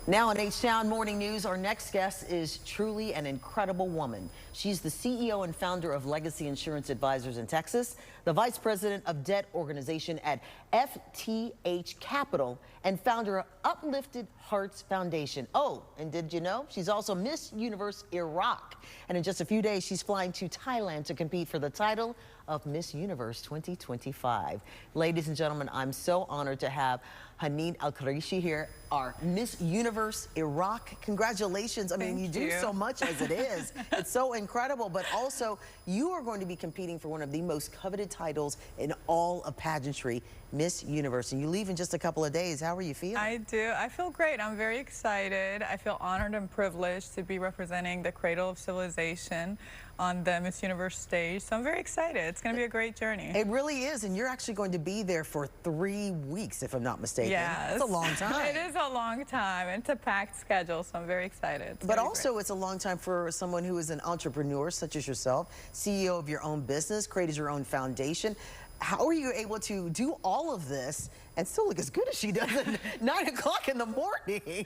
Now on H-Town Morning News, our next guest is truly an incredible woman. She's the CEO and founder of Legacy Insurance Advisors in Texas, the vice president of debt organization at FTH Capital, and founder of Uplifted Hearts Foundation. Oh, and did you know she's also Miss Universe Iraq? And in just a few days, she's flying to Thailand to compete for the title of Miss Universe 2025. Ladies and gentlemen, I'm so honored to have Haneen Al-Quraishi here, our Miss Universe Iraq. Congratulations. I mean, you do so much as it is. It's so incredible, but also you are going to be competing for one of the most coveted titles in all of pageantry, Miss Universe. And you leave in just a couple of days. How are you feeling? I do. I feel great. I'm very excited. I feel honored and privileged to be representing the cradle of civilization on the Miss Universe stage. So I'm very excited. It's going to be a great journey. It really is. And you're actually going to be there for 3 weeks, if I'm not mistaken. Yes. It's a long time. It is a long time. It's a packed schedule, so I'm very excited. But also it's a long time for someone who is an entrepreneur such as yourself, CEO of your own business, created your own foundation. How are you able to do all of this and still look as good as she does at 9 o'clock in the morning?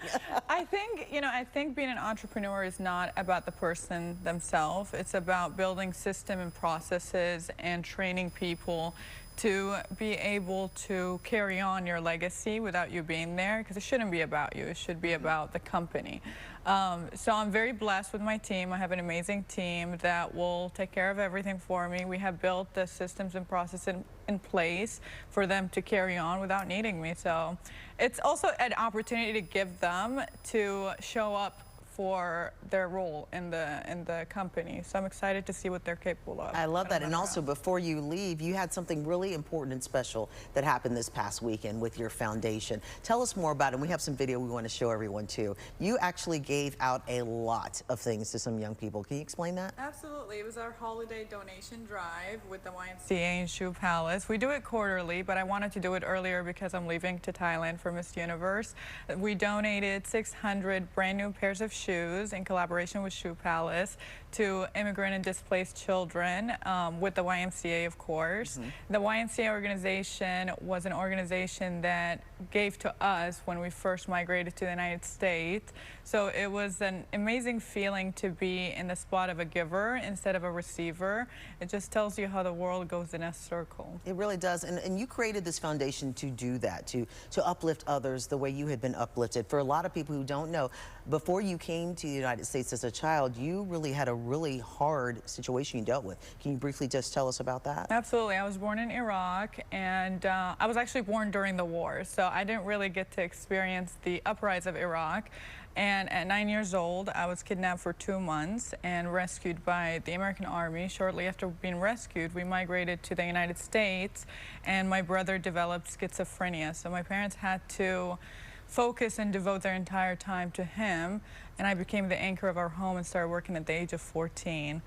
I think being an entrepreneur is not about the person themselves. It's about building system and processes and training people to be able to carry on your legacy without you being there, because it shouldn't be about you. It should be about the company. So I'm very blessed with my team. I have an amazing team that will take care of everything for me. We have built the systems and processes in place for them to carry on without needing me. So it's also an opportunity to give them to show up for their role in the company. So I'm excited to see what they're capable of. I love that. And also, before you leave, you had something really important and special that happened this past weekend with your foundation. Tell us more about it. We have some video we want to show everyone too. You actually gave out a lot of things to some young people. Can you explain that? Absolutely. It was our holiday donation drive with the YMCA in Shoe Palace. We do it quarterly, but I wanted to do it earlier because I'm leaving to Thailand for Miss Universe. We donated 600 brand new pairs of shoes in collaboration with Shoe Palace to immigrant and displaced children with the YMCA, of course. The YMCA organization was an organization that gave to us when we first migrated to the United States. So it was an amazing feeling to be in the spot of a giver instead of a receiver. It just tells you how the world goes in a circle. It really does. And you created this foundation to do that, to uplift others the way you had been uplifted. For a lot of people who don't know, before you came to the United States as a child, you really had a really hard situation you dealt with. Can you briefly just tell us about that? Absolutely. I was born in Iraq, and I was actually born during the war, so I didn't really get to experience the uprise of Iraq. And at 9 years old, I was kidnapped for 2 months and rescued by the American Army. Shortly after being rescued, we migrated to the United States, and my brother developed schizophrenia. So my parents had to focus and devote their entire time to him, and I became the anchor of our home and started working at the age of 14,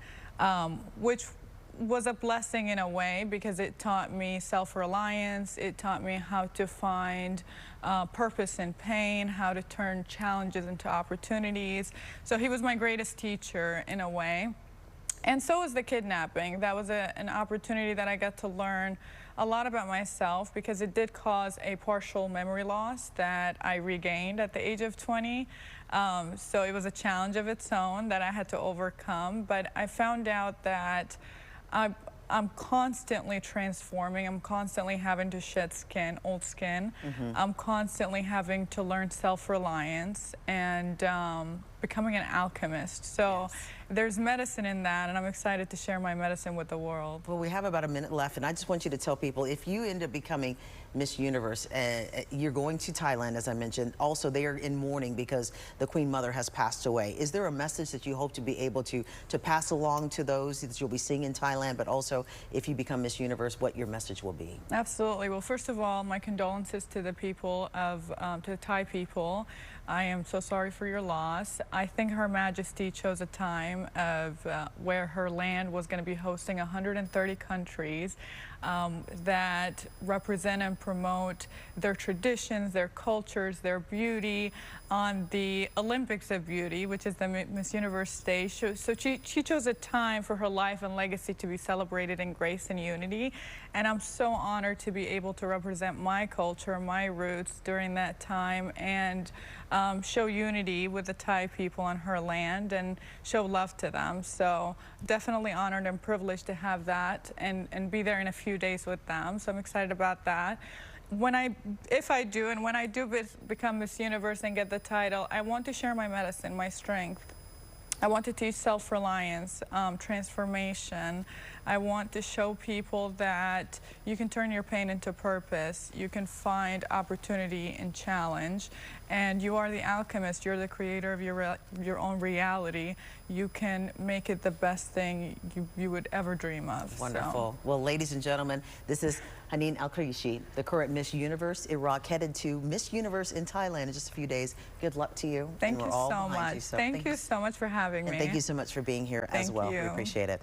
which was a blessing in a way because it taught me self-reliance. It taught me how to find purpose in pain, how to turn challenges into opportunities. So he was my greatest teacher in a way. And so was the kidnapping. That was an opportunity that I got to learn a lot about myself because it did cause a partial memory loss that I regained at the age of 20. So it was a challenge of its own that I had to overcome. But I found out that I'm constantly transforming. I'm constantly having to shed skin, old skin. I'm constantly having to learn self-reliance and becoming an alchemist. So there's medicine in that, and I'm excited to share my medicine with the world. Well, we have about a minute left, and I just want you to tell people, if you end up becoming Miss Universe, you're going to Thailand, as I mentioned. Also, they are in mourning because the Queen Mother has passed away. Is there a message that you hope to be able to pass along to those that you'll be seeing in Thailand, but also if you become Miss Universe, what your message will be? Absolutely. Well, first of all, my condolences to the people of, to the Thai people. I am so sorry for your loss. I think Her Majesty chose a time of where her land was going to be hosting 130 countries. that represent and promote their traditions, their cultures, their beauty on the Olympics of Beauty, which is the Miss Universe stage. So she chose a time for her life and legacy to be celebrated in grace and unity. And I'm so honored to be able to represent my culture, my roots during that time, and show unity with the Thai people on her land and show love to them. So definitely honored and privileged to have that and be there in a few days with them. So I'm excited about that. When I do become Miss Universe and get the title, I want to share my medicine, my strength. I want to teach self-reliance, transformation. I want to show people that you can turn your pain into purpose. You can find opportunity in challenge. And you are the alchemist. You're the creator of your own reality. You can make it the best thing you would ever dream of. Wonderful. So. Well, ladies and gentlemen, this is Haneen Al-Quraishi, the current Miss Universe Iraq, headed to Miss Universe in Thailand in just a few days. Good luck to you. Thank you so much. Thank you so much for having me. And thank you so much for being here as well. Thank you. We appreciate it.